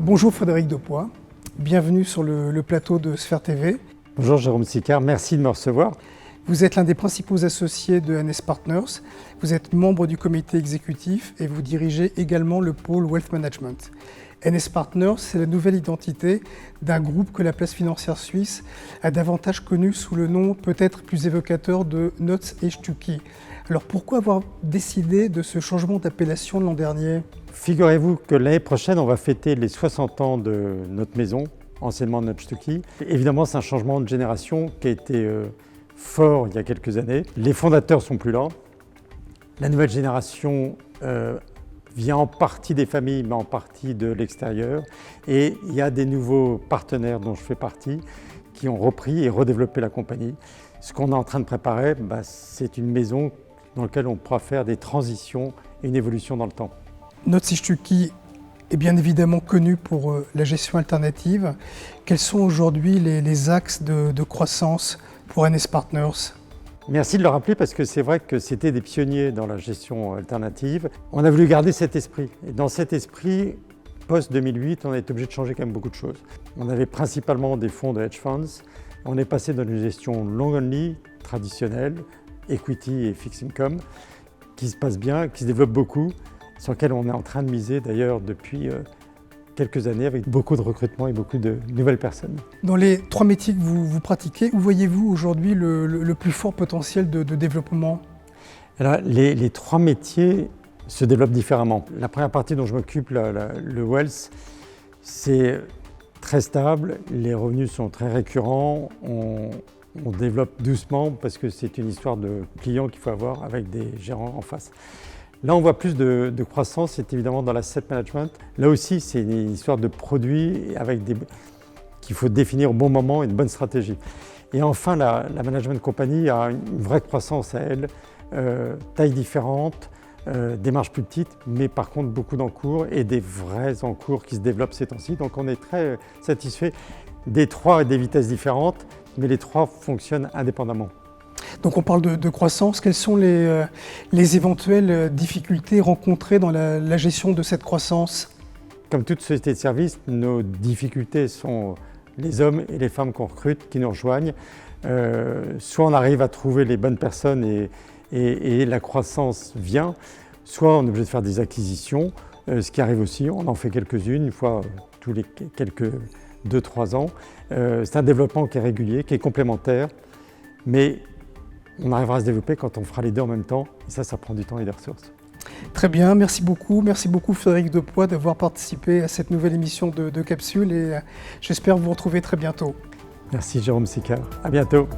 Bonjour Frédéric Depoix, bienvenue sur le plateau de Sphère TV. Bonjour Jérôme Sicard, merci de me recevoir. Vous êtes l'un des principaux associés de NS Partners, vous êtes membre du comité exécutif et vous dirigez également le pôle Wealth Management. NS Partners, c'est la nouvelle identité d'un groupe que la place financière suisse a davantage connu sous le nom peut-être plus évocateur de Notts Stucki. Alors pourquoi avoir décidé de ce changement d'appellation l'an dernier ? Figurez-vous que l'année prochaine, on va fêter les 60 ans de notre maison, anciennement Notts Stucki. Évidemment, c'est un changement de génération qui a été fort il y a quelques années. Les fondateurs sont plus là. La nouvelle génération vient en partie des familles, mais en partie de l'extérieur. Et il y a des nouveaux partenaires dont je fais partie qui ont repris et redéveloppé la compagnie. Ce qu'on est en train de préparer, c'est une maison dans laquelle on pourra faire des transitions et une évolution dans le temps. Notts Stucki est bien évidemment connu pour la gestion alternative. Quels sont aujourd'hui les axes de croissance pour NS Partners ? Merci de le rappeler parce que c'est vrai que c'était des pionniers dans la gestion alternative. On a voulu garder cet esprit. Et dans cet esprit, post-2008, on a été obligé de changer quand même beaucoup de choses. On avait principalement des fonds de hedge funds. On est passé dans une gestion long only, traditionnelle, equity et fixed income, qui se passe bien, qui se développe beaucoup, sur laquelle on est en train de miser d'ailleurs depuis quelques années avec beaucoup de recrutement et beaucoup de nouvelles personnes. Dans les trois métiers que vous pratiquez, où voyez-vous aujourd'hui le plus fort potentiel de développement ? Alors, les trois métiers se développent différemment. La première partie dont je m'occupe, le wealth, c'est très stable, les revenus sont très récurrents, on développe doucement parce que c'est une histoire de clients qu'il faut avoir avec des gérants en face. Là, on voit plus de croissance, c'est évidemment dans l'asset management. Là aussi, c'est une histoire de produits qu'il faut définir au bon moment et une bonne stratégie. Et enfin, la management company a une vraie croissance à elle, taille différente, démarche plus petite, mais par contre beaucoup d'encours et des vrais encours qui se développent ces temps-ci. Donc on est très satisfait des trois et des vitesses différentes, mais les trois fonctionnent indépendamment. Donc on parle de croissance. Quelles sont les éventuelles difficultés rencontrées dans la gestion de cette croissance ? Comme toute société de service, nos difficultés sont les hommes et les femmes qu'on recrute, qui nous rejoignent. Soit on arrive à trouver les bonnes personnes et la croissance vient, soit on est obligé de faire des acquisitions, ce qui arrive aussi, on en fait quelques-unes, une fois tous les quelques 2-3 ans. C'est un développement qui est régulier, qui est complémentaire, mais on arrivera à se développer quand on fera les deux en même temps, et ça prend du temps et des ressources. Très bien, merci beaucoup Frédéric Depoix d'avoir participé à cette nouvelle émission de Capsule et j'espère vous retrouver très bientôt. Merci Jérôme Sicard, à bientôt.